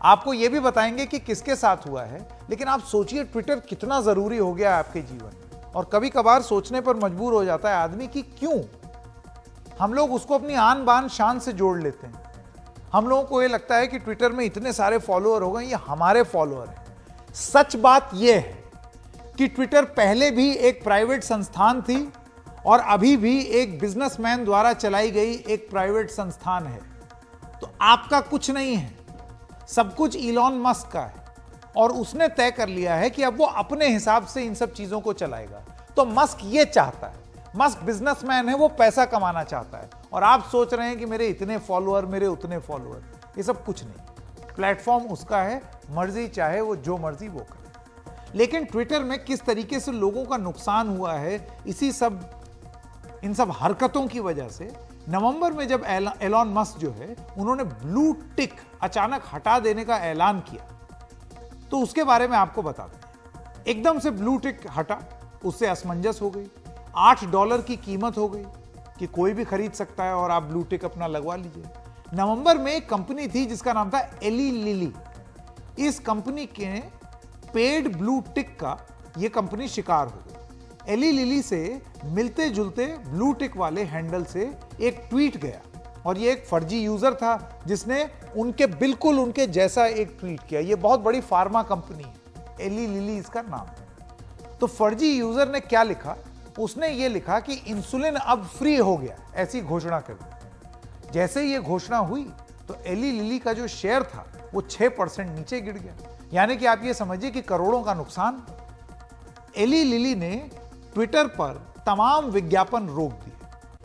आपको यह भी बताएंगे कि किसके साथ हुआ है। लेकिन आप सोचिए ट्विटर कितना जरूरी हो गया है आपके जीवन में, और कभी कभार सोचने पर मजबूर हो जाता है आदमी कि क्यों हम लोग उसको अपनी आन बान शान से जोड़ लेते हैं। हम लोगों को यह लगता है कि ट्विटर में इतने सारे फॉलोअर हो गए, ये हमारे फॉलोअर हैं। सच बात यह है कि ट्विटर पहले भी एक प्राइवेट संस्थान थी और अभी भी एक बिजनेसमैन द्वारा चलाई गई एक प्राइवेट संस्थान है। तो आपका कुछ नहीं है, सब कुछ इलॉन मस्क का है और उसने तय कर लिया है कि अब वो अपने हिसाब से इन सब चीजों को चलाएगा। तो मस्क ये चाहता है, मस्क बिजनेसमैन है, वो पैसा कमाना चाहता है। और आप सोच रहे हैं कि मेरे इतने फॉलोअर, मेरे उतने फॉलोअर, ये सब कुछ नहीं। प्लेटफॉर्म उसका है, मर्जी चाहे वो जो मर्जी वो करे। लेकिन ट्विटर में किस तरीके से लोगों का नुकसान हुआ है इन सब हरकतों की वजह से, नवंबर में जब एलॉन मस्क जो है उन्होंने ब्लू टिक अचानक हटा देने का ऐलान किया, तो उसके बारे में आपको बताते हैं। एकदम से ब्लू टिक हटा, उससे असमंजस हो गई। $8 की कीमत हो गई कि कोई भी खरीद सकता है और आप ब्लू टिक अपना लगवा लीजिए। नवंबर में एक कंपनी थी जिसका नाम था एली लिली। इस कंपनी के पेड ब्लू टिक का यह कंपनी शिकार हो गई। एली लिली से मिलते जुलते ब्लू टिक वाले हैंडल से एक ट्वीट गया और ये एक फर्जी यूजर था जिसने बिल्कुल उनके जैसा एक ट्वीट किया। ये बहुत बड़ी फार्मा कंपनी है, एली लिली इसका नाम है। तो फर्जी यूजर ने क्या लिखा, उसने ये लिखा कि इंसुलिन अब फ्री हो गया, ऐसी घोषणा कर दी। जैसे ये घोषणा हुई तो एली लिली का जो शेयर था वो 6% नीचे गिर गया। यानी कि आप ये समझिए कि करोड़ों का नुकसान। एली लिली ने ट्विटर पर तमाम विज्ञापन रोक दिए।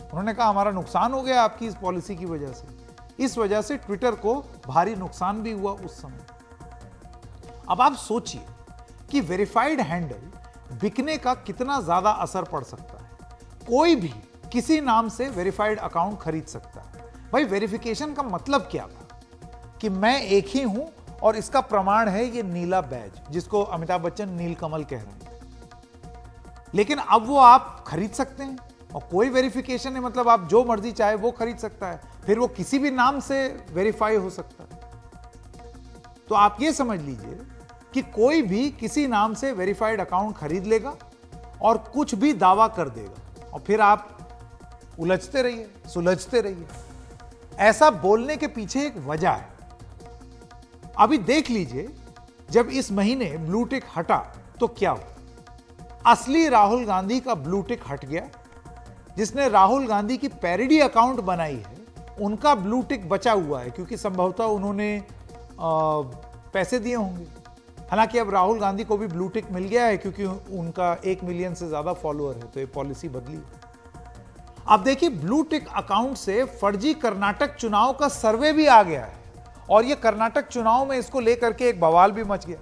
उन्होंने कहा हमारा नुकसान हो गया आपकी इस पॉलिसी की वजह से। इस वजह से ट्विटर को भारी नुकसान भी हुआ उस समय। अब आप सोचिए कि वेरीफाइड हैंडल बिकने का कितना ज्यादा असर पड़ सकता है। कोई भी किसी नाम से वेरीफाइड अकाउंट खरीद सकता है। भाई वेरिफिकेशन का मतलब क्या था कि मैं एक ही हूं और इसका प्रमाण है ये नीला बैज, जिसको अमिताभ बच्चन नीलकमल कह रहे हैं। लेकिन अब वो आप खरीद सकते हैं और कोई वेरिफिकेशन है, मतलब आप जो मर्जी चाहे वो खरीद सकता है, फिर वो किसी भी नाम से वेरीफाई हो सकता है। तो आप ये समझ लीजिए कि कोई भी किसी नाम से वेरीफाइड अकाउंट खरीद लेगा और कुछ भी दावा कर देगा और फिर आप उलझते रहिए, सुलझते रहिए। ऐसा बोलने के पीछे एक वजह है। अभी देख लीजिए, जब इस महीने ब्लू टिक हटा तो क्या हुआ। असली राहुल गांधी का ब्लू टिक हट गया। जिसने राहुल गांधी की पैरोडी अकाउंट बनाई है उनका ब्लू टिक बचा हुआ है, क्योंकि संभवतः उन्होंने पैसे दिए होंगे। हालांकि अब राहुल गांधी को भी ब्लू टिक मिल गया है क्योंकि उनका 1 मिलियन से ज्यादा फॉलोअर है, तो ये पॉलिसी बदली। अब देखिए, ब्लू टिक अकाउंट से फर्जी कर्नाटक चुनाव का सर्वे भी आ गया है और ये कर्नाटक चुनाव में इसको लेकर के एक बवाल भी मच गया।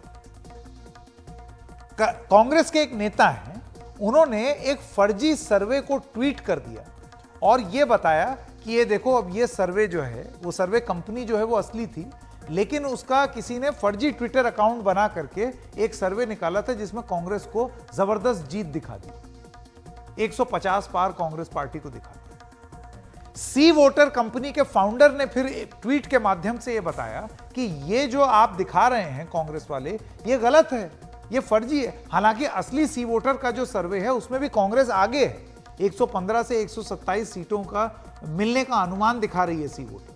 कांग्रेस के एक नेता हैं, उन्होंने एक फर्जी सर्वे को ट्वीट कर दिया और यह बताया कि ये देखो, अब ये सर्वे जो है, वो सर्वे कंपनी जो है वो असली थी, लेकिन उसका किसी ने फर्जी ट्विटर अकाउंट बना करके एक सर्वे निकाला था जिसमें कांग्रेस को जबरदस्त जीत दिखा दी। 150 पार कांग्रेस पार्टी को दिखा दी। सी वोटर कंपनी के फाउंडर ने फिर ट्वीट के माध्यम से यह बताया कि ये जो आप दिखा रहे हैं कांग्रेस वाले, ये गलत है, ये फर्जी है। हालांकि असली सी वोटर का जो सर्वे है उसमें भी कांग्रेस आगे है। 115 से 127 सीटों का मिलने का अनुमान दिखा रही है सी वोटर।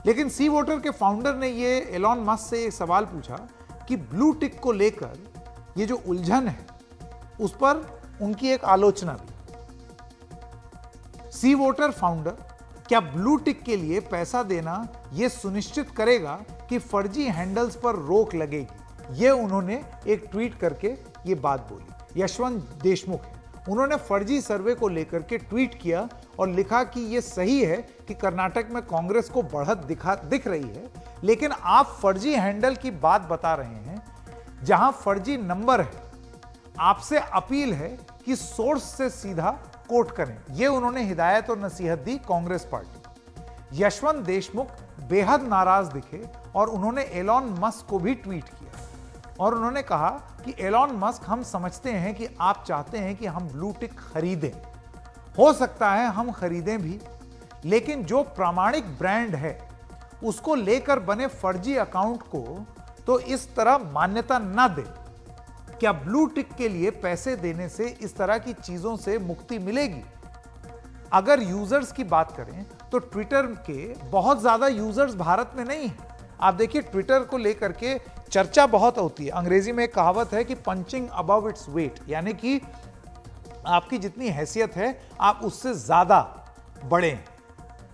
लेकिन सी वोटर के फाउंडर ने ये एलॉन मस्क से एक सवाल पूछा कि ब्लू टिक को लेकर ये जो उलझन है उस पर उनकी एक आलोचना भी। सी वोटर फाउंडर, क्या ब्लू टिक के लिए पैसा देना यह सुनिश्चित करेगा कि फर्जी हैंडल्स पर रोक लगेगी? ये उन्होंने एक ट्वीट करके ये बात बोली। यशवंत देशमुख है, उन्होंने फर्जी सर्वे को लेकर के ट्वीट किया और लिखा कि ये सही है कि कर्नाटक में कांग्रेस को बढ़त दिख रही है, लेकिन आप फर्जी हैंडल की बात बता रहे हैं जहां फर्जी नंबर है। आपसे अपील है कि सोर्स से सीधा कोट करें। ये उन्होंने हिदायत और नसीहत दी कांग्रेस पार्टी। यशवंत देशमुख बेहद नाराज दिखे और उन्होंने एलॉन मस्क को भी ट्वीट किया और उन्होंने कहा कि एलॉन मस्क, हम समझते हैं कि आप चाहते हैं कि हम ब्लू टिक खरीदें, हो सकता है हम खरीदें भी, लेकिन जो प्रामाणिक ब्रांड है उसको लेकर बने फर्जी अकाउंट को तो इस तरह मान्यता ना दे। क्या ब्लू टिक के लिए पैसे देने से इस तरह की चीजों से मुक्ति मिलेगी? अगर यूजर्स की बात करें तो ट्विटर के बहुत ज्यादा यूजर्स भारत में नहीं है। आप देखिए, ट्विटर को लेकर के चर्चा बहुत होती है। अंग्रेजी में एक कहावत है कि पंचिंग अबव इट्स वेट, यानी कि आपकी जितनी हैसियत है आप उससे ज्यादा बड़े हैं।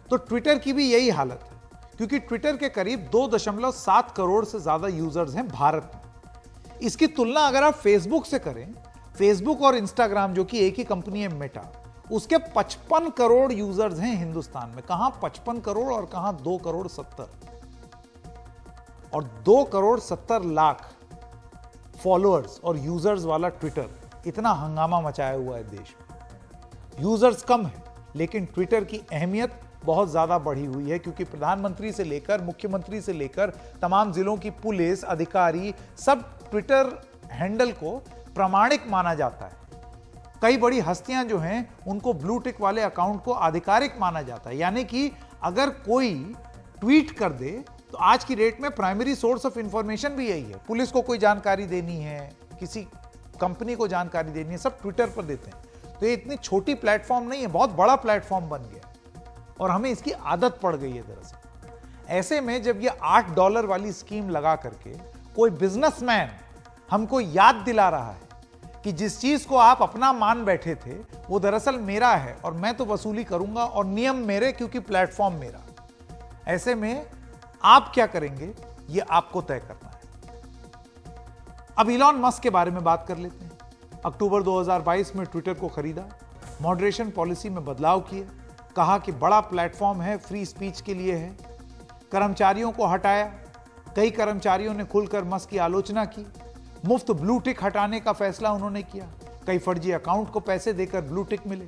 तो ट्विटर की भी यही हालत है, क्योंकि ट्विटर के करीब 2.7 करोड़ से ज्यादा यूजर्स हैं भारत में। इसकी तुलना अगर आप फेसबुक से करें, फेसबुक और इंस्टाग्राम जो कि एक ही कंपनी है मेटा, उसके 55 करोड़ यूजर्स हैं हिंदुस्तान में। कहां 55 करोड़ और कहां 2 करोड़ 70, और 2 करोड़ 70 लाख फॉलोअर्स और यूजर्स वाला ट्विटर इतना हंगामा मचाया हुआ है देश में। यूजर्स कम है लेकिन ट्विटर की अहमियत बहुत ज्यादा बढ़ी हुई है, क्योंकि प्रधानमंत्री से लेकर मुख्यमंत्री से लेकर तमाम जिलों की पुलिस अधिकारी सब ट्विटर हैंडल को प्रमाणिक माना जाता है। कई बड़ी हस्तियां जो हैं उनको ब्लू टिक वाले अकाउंट को आधिकारिक माना जाता है। यानी कि अगर कोई ट्वीट कर दे तो आज की डेट में प्राइमरी सोर्स ऑफ इंफॉर्मेशन भी यही है। पुलिस को कोई जानकारी देनी है, किसी कंपनी को जानकारी देनी है सब ट्विटर पर देते हैं। तो ये इतनी छोटी प्लेटफॉर्म नहीं है, बहुत बड़ा प्लेटफॉर्म बन गया और हमें इसकी आदत पड़ गई है दरअसल। ऐसे में जब ये $8 वाली स्कीम लगा करके कोई बिजनेसमैन हमको याद दिला रहा है कि जिस चीज को आप अपना मान बैठे थे वो दरअसल मेरा है और मैं तो वसूली करूंगा और नियम मेरे क्योंकि प्लेटफॉर्म मेरा, ऐसे में आप क्या करेंगे ये आपको तय करना है। अब इलॉन मस्क के बारे में बात कर लेते हैं। अक्टूबर 2022 में ट्विटर को खरीदा, मॉडरेशन पॉलिसी में बदलाव किए, कहा कि बड़ा प्लेटफॉर्म है, फ्री स्पीच के लिए है, कर्मचारियों को हटाया, कई कर्मचारियों ने खुलकर मस्क की आलोचना की, मुफ्त ब्लू टिक हटाने का फैसला उन्होंने किया, कई फर्जी अकाउंट को पैसे देकर ब्लू टिक मिले,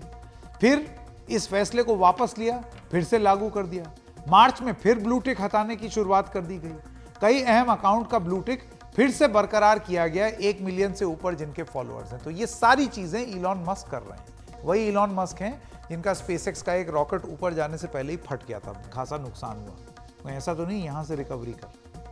फिर इस फैसले को वापस लिया, फिर से लागू कर दिया, मार्च में फिर ब्लू टिक हटाने की शुरुआत कर दी गई, कई अहम अकाउंट का ब्लू टिक फिर से बरकरार किया गया 1 मिलियन से ऊपर जिनके फॉलोअर्स हैं। तो ये सारी चीजें इलॉन मस्क कर रहे हैं। वही इलॉन मस्क हैं जिनका स्पेसएक्स का एक रॉकेट ऊपर जाने से पहले ही फट गया था, खासा नुकसान हुआ। ऐसा तो नहीं यहां से रिकवरी कर।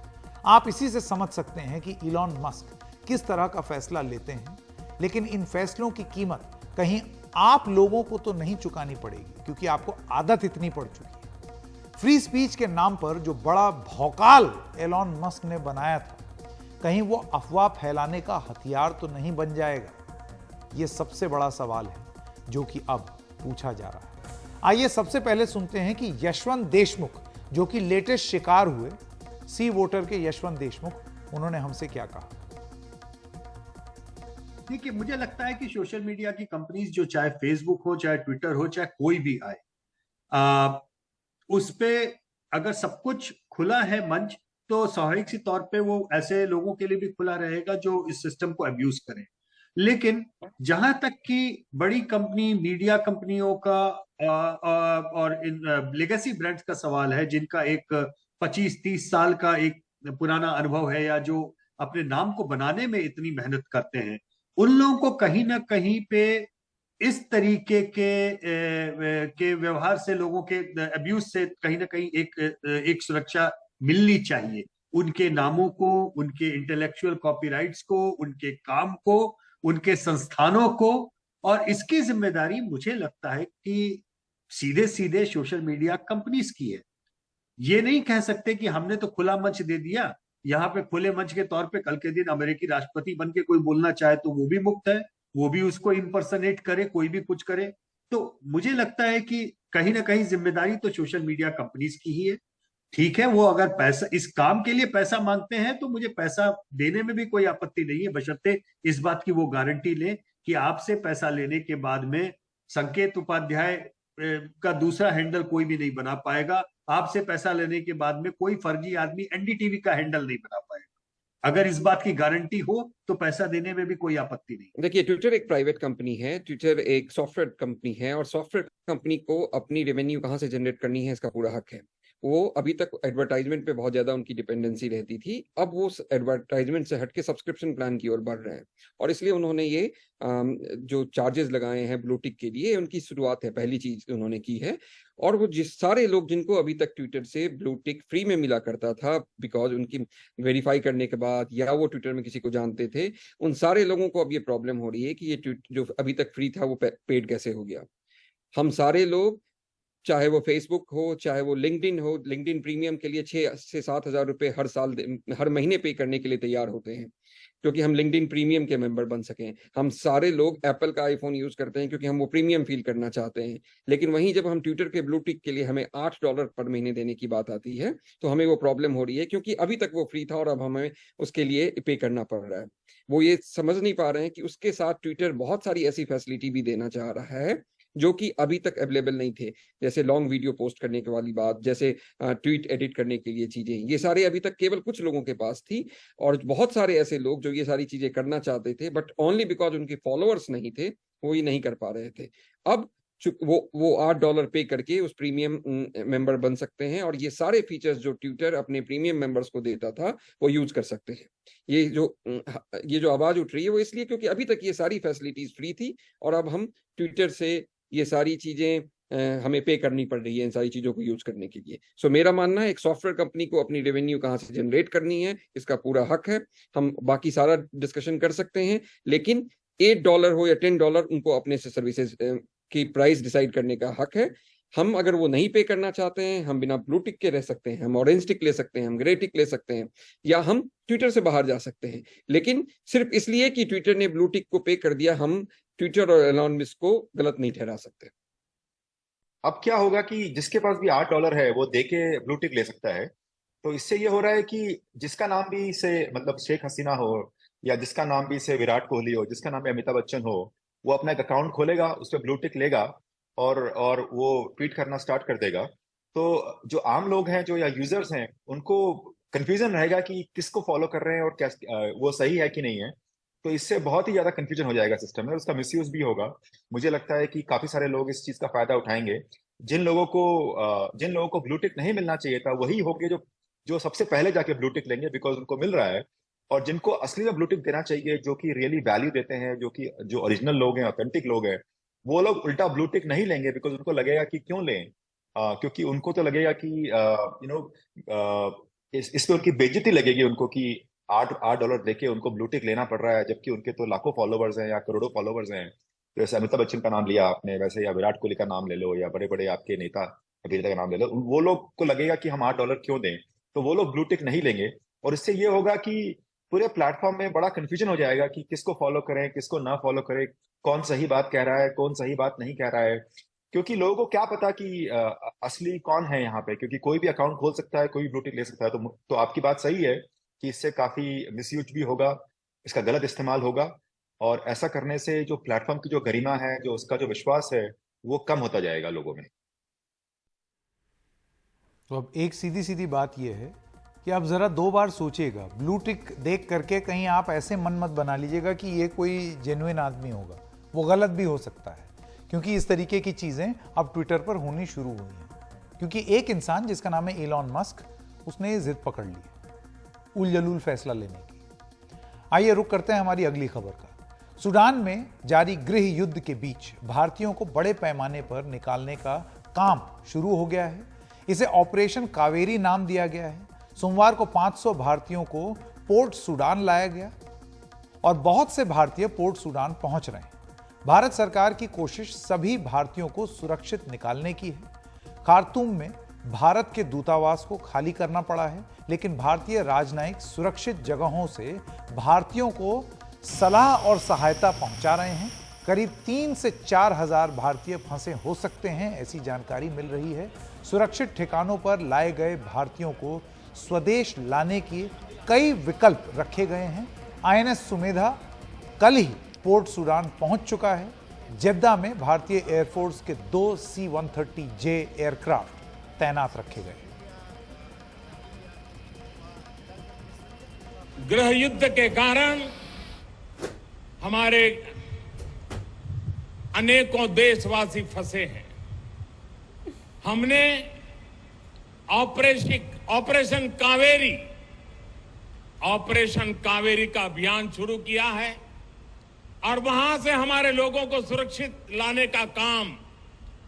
आप इसी से समझ सकते हैं कि इलॉन मस्क किस तरह का फैसला लेते हैं, लेकिन इन फैसलों की कीमत कहीं आप लोगों को तो नहीं चुकानी पड़ेगी क्योंकि आपको आदत इतनी पड़ चुकी है। फ्री स्पीच के नाम पर जो बड़ा भौकाल एलॉन मस्क ने बनाया था, कहीं वो अफवाह फैलाने का हथियार तो नहीं बन जाएगा? ये सबसे बड़ा सवाल है जो कि अब पूछा जा रहा है। आइए सबसे पहले सुनते हैं कि यशवंत देशमुख, जो कि लेटेस्ट शिकार हुए सी वोटर के यशवंत देशमुख, उन्होंने हमसे क्या कहा। देखिए, मुझे लगता है कि सोशल मीडिया की कंपनीज, जो चाहे फेसबुक हो, चाहे ट्विटर हो, चाहे कोई भी आए, उस पे अगर सब कुछ खुला है मंच, तो स्वाभाविक सी तौर पे वो ऐसे लोगों के लिए भी खुला रहेगा जो इस सिस्टम को अब्यूज करें। लेकिन जहां तक कि बड़ी कंपनी, मीडिया कंपनियों का और इन लेगेसी ब्रांड्स का सवाल है, जिनका एक 25-30 साल का एक पुराना अनुभव है, या जो अपने नाम को बनाने में इतनी मेहनत करते हैं, उन लोगों को कहीं ना कहीं पे इस तरीके के व्यवहार से, लोगों के अब्यूज से कहीं ना कहीं एक सुरक्षा मिलनी चाहिए। उनके नामों को, उनके इंटेलेक्चुअल कॉपीराइट्स को, उनके काम को, उनके संस्थानों को। और इसकी जिम्मेदारी मुझे लगता है कि सीधे सीधे सोशल मीडिया कंपनीज की है। ये नहीं कह सकते कि हमने तो खुला मंच दे दिया, यहाँ पे खुले मंच के तौर पे कल के दिन अमेरिकी राष्ट्रपति बन के कोई बोलना चाहे तो वो भी मुक्त है, वो भी उसको इम्पर्सनेट करे, कोई भी कुछ करे। तो मुझे लगता है कि कहीं ना कहीं जिम्मेदारी तो सोशल मीडिया कंपनीज की ही है। ठीक है, वो अगर पैसा, इस काम के लिए पैसा मांगते हैं तो मुझे पैसा देने में भी कोई आपत्ति नहीं है, बशर्ते इस बात की वो गारंटी लें कि आपसे पैसा लेने के बाद में संकेत उपाध्याय का दूसरा हैंडल कोई भी नहीं बना पाएगा, आपसे पैसा लेने के बाद में कोई फर्जी आदमी एनडीटीवी का हैंडल नहीं बना पाएगा। अगर इस बात की गारंटी हो तो पैसा देने में भी कोई आपत्ति नहीं। देखिए, ट्विटर एक प्राइवेट कंपनी है, ट्विटर एक सॉफ्टवेयर कंपनी है, और सॉफ्टवेयर कंपनी को अपनी रेवेन्यू कहाँ से जनरेट करनी है इसका पूरा हक है। वो अभी तक एडवर्टाइजमेंट पे बहुत ज्यादा उनकी डिपेंडेंसी रहती थी, अब वो एडवर्टाइजमेंट से हटके सब्सक्रिप्शन प्लान की ओर बढ़ रहे हैं, और इसलिए उन्होंने ये जो चार्जेस लगाए हैं ब्लू टिक के लिए, उनकी शुरुआत है, पहली चीज उन्होंने की है। और वो जिस सारे लोग जिनको अभी तक ट्विटर से ब्लू टिक फ्री में मिला करता था, बिकॉज उनकी वेरीफाई करने के बाद या वो ट्विटर में किसी को जानते थे, उन सारे लोगों को अब ये प्रॉब्लम हो रही है कि ये जो अभी तक फ्री था वो पेड कैसे हो गया। हम सारे लोग, चाहे वो फेसबुक हो, चाहे वो लिंक्डइन हो, लिंक्डइन प्रीमियम के लिए 6 से 7 हजार रुपए हर महीने पे करने के लिए तैयार होते हैं क्योंकि हम लिंक्डइन प्रीमियम के मेंबर बन सकें। हम सारे लोग एप्पल का आईफोन यूज करते हैं क्योंकि हम वो प्रीमियम फील करना चाहते हैं। लेकिन वहीं जब हम ट्विटर के ब्लू टिक के लिए हमें $8 पर महीने देने की बात आती है तो हमें वो प्रॉब्लम हो रही है, क्योंकि अभी तक वो फ्री था और अब हमें उसके लिए पे करना पड़ रहा है। वो ये समझ नहीं पा रहे हैं कि उसके साथ ट्विटर बहुत सारी ऐसी फैसिलिटी भी देना चाह रहा है जो कि अभी तक अवेलेबल नहीं थे, जैसे लॉन्ग वीडियो पोस्ट करने के वाली बात, जैसे ट्वीट एडिट करने के लिए चीजें, ये सारे अभी तक केवल कुछ लोगों के पास थी। और बहुत सारे ऐसे लोग जो ये सारी चीजें करना चाहते थे, बट ओनली बिकॉज उनके फॉलोअर्स नहीं थे, वो ये नहीं कर पा रहे थे। अब वो $8 पे करके उस प्रीमियम मेंबर बन सकते हैं और ये सारे फीचर्स जो ट्विटर अपने प्रीमियम मेंबर्स को देता था वो यूज कर सकते हैं। ये जो आवाज उठ रही है वो इसलिए क्योंकि अभी तक ये सारी फैसिलिटीज फ्री थी और अब हम ट्विटर से ये सारी चीजें हमें पे करनी पड़ रही है इन सारी चीजों को यूज करने के लिए। सो मेरा मानना है एक सॉफ्टवेयर कंपनी को अपनी रेवेन्यू कहाँ से जनरेट करनी है इसका पूरा हक है। हम बाकी सारा डिस्कशन कर सकते हैं, लेकिन $8 हो या $10 उनको अपने से सर्विसेज की प्राइस डिसाइड करने का हक है। हम अगर वो नहीं पे करना चाहते हैं, हम बिना ब्लू टिक के रह सकते हैं, हम ऑरेंज टिक ले सकते हैं, हम ग्रे टिक ले सकते हैं, या हम ट्विटर से बाहर जा सकते हैं। लेकिन सिर्फ इसलिए कि ट्विटर ने ब्लू टिक को पे कर दिया, हम ट्विटर और एलॉन मस्क को गलत नहीं ठहरा सकते। अब क्या होगा कि जिसके पास भी $8 है वो दे के ब्लू टिक ले सकता है। तो इससे ये हो रहा है कि जिसका नाम भी से मतलब शेख हसीना हो, या जिसका नाम भी से विराट कोहली हो, जिसका नाम भी अमिताभ बच्चन हो, वो अपना एक अकाउंट खोलेगा, उस पर ब्लू टिक लेगा और वो ट्वीट करना स्टार्ट कर देगा। तो जो आम लोग हैं, जो या यूजर्स हैं, उनको कंफ्यूजन रहेगा कि किसको फॉलो कर रहे हैं और क्या वो सही है कि नहीं है। तो इससे बहुत ही ज्यादा कंफ्यूजन हो जाएगा सिस्टम में, उसका मिसयूज भी होगा। मुझे लगता है कि काफी सारे लोग इस चीज का फायदा उठाएंगे। जिन लोगों को ब्लू टिक नहीं मिलना चाहिए था वही होंगे जो सबसे पहले जाके ब्लू टिक लेंगे, बिकॉज उनको मिल रहा है। और जिनको असली में ब्लू टिक देना चाहिए, जो कि रियली वैल्यू देते हैं, जो ओरिजिनल लोग हैं, ऑथेंटिक लोग हैं, वो लोग उल्टा ब्लू टिक नहीं लेंगे, बिकॉज उनको लगेगा कि क्यों लें। क्योंकि उनको तो लगेगा कि इस पे उनकी बेइज्जती लगेगी उनको कि $8 देके उनको ब्लू टिक लेना पड़ रहा है, जबकि उनके तो लाखों फॉलोवर्स हैं या करोड़ों फॉलोवर्स हैं। जैसे अमिताभ बच्चन का नाम लिया आपने, वैसे या विराट कोहली का नाम ले लो, या बड़े बड़े आपके नेता अभिनेता का नाम ले लो, वो लोग को लगेगा कि हम $8 क्यों दें, तो वो लोग ब्लू टिक नहीं लेंगे। और इससे ये होगा कि पूरे प्लेटफॉर्म में बड़ा कंफ्यूजन हो जाएगा कि किसको फॉलो करें, किसको ना फॉलो करें, कौन सही बात कह रहा है, कौन सही बात नहीं कह रहा है। क्योंकि लोगों को क्या पता कि असली कौन है यहाँ पे, क्योंकि कोई भी अकाउंट खोल सकता है, कोई भी ब्लू टिक ले सकता है। तो आपकी बात सही है कि इससे काफी मिसयूज भी होगा, इसका गलत इस्तेमाल होगा, और ऐसा करने से जो प्लेटफॉर्म की जो गरिमा है, जो उसका जो विश्वास है, वो कम होता जाएगा लोगों में। तो अब एक सीधी सीधी बात यह है कि आप जरा 2 बार सोचिएगा, ब्लू टिक देख करके कहीं आप ऐसे मन मत बना लीजिएगा कि ये कोई जेन्युइन आदमी होगा। वो गलत भी हो सकता है, क्योंकि इस तरीके की चीजें अब ट्विटर पर होनी शुरू हुई हैं। क्योंकि एक इंसान जिसका नाम है एलॉन मस्क, उसने ये जिद पकड़ ली उल-जलूल फैसला लेने की। आइए रुक करते हैं हमारी अगली खबर का। सूडान में जारी गृह युद्ध के बीच भारतीयों को बड़े पैमाने पर निकालने का काम शुरू हो गया है। इसे ऑपरेशन कावेरी नाम दिया गया है। सोमवार को 500 भारतीयों को पोर्ट सूडान लाया गया और बहुत से भारतीय पोर्ट सूडान पहुंच रहे हैं। भारत सरकार की कोशिश सभी भारतीयों को सुरक्षित निकालने की है। खार्तूम में भारत के दूतावास को खाली करना पड़ा है, लेकिन भारतीय राजनयिक सुरक्षित जगहों से भारतीयों को सलाह और सहायता पहुंचा रहे हैं। करीब 3 से 4 हजार भारतीय फंसे हो सकते हैं, ऐसी जानकारी मिल रही है। सुरक्षित ठिकानों पर लाए गए भारतीयों को स्वदेश लाने के कई विकल्प रखे गए हैं। INS सुमेधा कल ही पोर्ट सूडान पहुंच चुका है। जेद्दा में भारतीय एयरफोर्स के 2 C-130J एयरक्राफ्ट तैनात रखे गए। गृह युद्ध के कारण हमारे अनेकों देशवासी फंसे हैं। हमने ऑपरेशन कावेरी का अभियान शुरू किया है और वहां से हमारे लोगों को सुरक्षित लाने का काम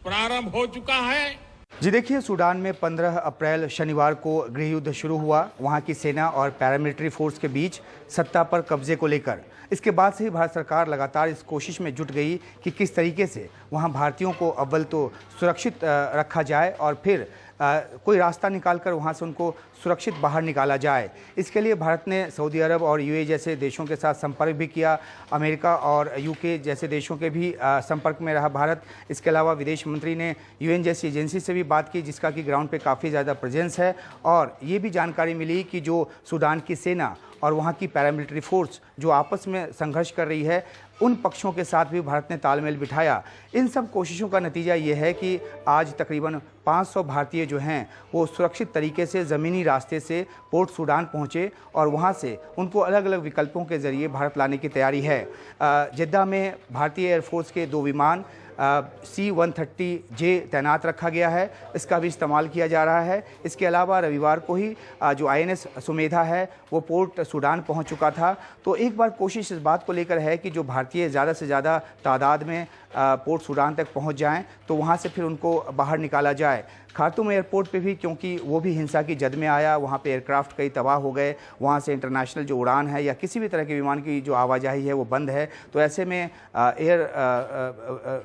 प्रारंभ हो चुका है। जी देखिए, सूडान में 15 अप्रैल शनिवार को गृह युद्ध शुरू हुआ, वहां की सेना और पैरामिलिट्री फोर्स के बीच सत्ता पर कब्जे को लेकर। इसके बाद से ही भारत सरकार लगातार इस कोशिश में जुट गई कि किस तरीके से वहां भारतीयों को अव्वल तो सुरक्षित रखा जाए और फिर कोई रास्ता निकालकर वहां से उनको सुरक्षित बाहर निकाला जाए। इसके लिए भारत ने सऊदी अरब और UAE जैसे देशों के साथ संपर्क भी किया। अमेरिका और UK जैसे देशों के भी संपर्क में रहा भारत। इसके अलावा विदेश मंत्री ने UN जैसी एजेंसी से भी बात की, जिसका कि ग्राउंड पे काफ़ी ज़्यादा प्रेजेंस है। और ये भी जानकारी मिली कि जो सूडान की सेना और वहाँ की पैरामिलिट्री फोर्स जो आपस में संघर्ष कर रही है, उन पक्षों के साथ भी भारत ने तालमेल बिठाया। इन सब कोशिशों का नतीजा ये है कि आज तकरीबन 500 भारतीय जो हैं वो सुरक्षित तरीके से ज़मीनी रास्ते से पोर्ट सूडान पहुँचे और वहाँ से उनको अलग अलग विकल्पों के ज़रिए भारत लाने की तैयारी है। जेद्दा में भारतीय एयरफोर्स के 2 विमान C-130J तैनात रखा गया है, इसका भी इस्तेमाल किया जा रहा है। इसके अलावा रविवार को ही जो INS सुमेधा है वो पोर्ट सूडान पहुंच चुका था। तो एक बार कोशिश इस बात को लेकर है कि जो भारतीय ज़्यादा से ज़्यादा तादाद में पोर्ट सूडान तक पहुंच जाएं, तो वहां से फिर उनको बाहर निकाला जाए। खार्तूम एयरपोर्ट पे भी, क्योंकि वो भी हिंसा की जद में आया, वहाँ पे एयरक्राफ्ट कई तबाह हो गए, वहाँ से इंटरनेशनल जो उड़ान है या किसी भी तरह के विमान की जो आवाजाही है वो बंद है। तो ऐसे में एयर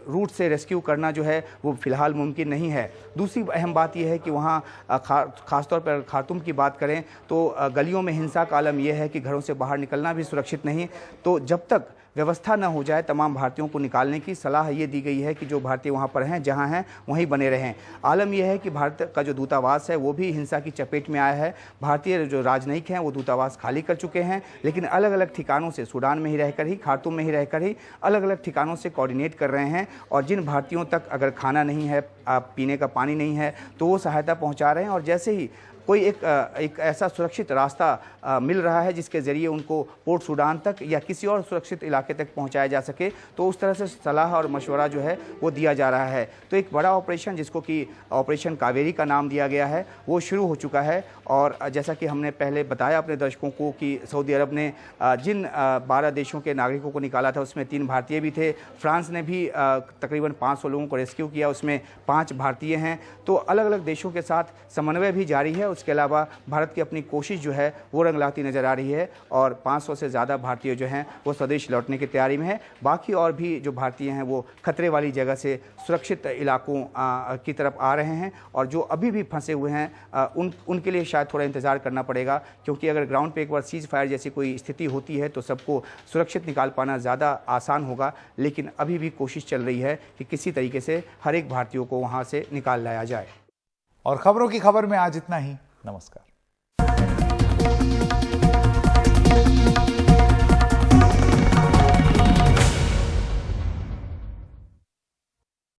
रूट से रेस्क्यू करना जो है वो फ़िलहाल मुमकिन नहीं है। दूसरी अहम बात यह है कि वहाँ ख़ासतौर पर खार्तूम की बात करें तो गलियों में हिंसा का आलम यह है कि घरों से बाहर निकलना भी सुरक्षित नहीं। तो जब तक व्यवस्था न हो जाए तमाम भारतीयों को निकालने की, सलाह ये दी गई है कि जो भारतीय वहाँ पर हैं, जहाँ हैं वहीं बने रहें। आलम यह है कि भारत का जो दूतावास है वो भी हिंसा की चपेट में आया है। भारतीय जो राजनयिक हैं वो दूतावास खाली कर चुके हैं, लेकिन अलग अलग ठिकानों से, सूडान में ही रहकर ही, खार्तूम में ही रहकर ही अलग अलग ठिकानों से कोऑर्डिनेट कर रहे हैं। और जिन भारतीयों तक अगर खाना नहीं है, पीने का पानी नहीं है, तो वो सहायता पहुँचा रहे हैं। और जैसे ही कोई एक ऐसा सुरक्षित रास्ता मिल रहा है जिसके ज़रिए उनको पोर्ट सूडान तक या किसी और सुरक्षित इलाके तक पहुंचाया जा सके, तो उस तरह से सलाह और मशवरा जो है वो दिया जा रहा है। तो एक बड़ा ऑपरेशन, जिसको कि ऑपरेशन कावेरी का नाम दिया गया है, वो शुरू हो चुका है। और जैसा कि हमने पहले बताया अपने दर्शकों को कि सऊदी अरब ने जिन 12 देशों के नागरिकों को निकाला था उसमें 3 भारतीय भी थे। फ्रांस ने भी तकरीबन 500 लोगों को रेस्क्यू किया, उसमें 5 भारतीय हैं। तो अलग अलग देशों के साथ समन्वय भी जारी है। उसके अलावा भारत की अपनी कोशिश जो है वो रंग लाती नजर आ रही है और 500 से ज़्यादा भारतीय जो हैं वो स्वदेश लौटने की तैयारी में है। बाकी और भी जो भारतीय हैं वो खतरे वाली जगह से सुरक्षित इलाकों की तरफ आ रहे हैं। और जो अभी भी फंसे हुए हैं उनके लिए शायद थोड़ा इंतज़ार करना पड़ेगा, क्योंकि अगर ग्राउंड पे एक बार सीज फायर जैसी कोई स्थिति होती है तो सबको सुरक्षित निकाल पाना ज़्यादा आसान होगा। लेकिन अभी भी कोशिश चल रही है कि किसी तरीके से हर एक भारतीय को वहाँ से निकाल लाया जाए। और खबरों की खबर में आज इतना ही। नमस्कार।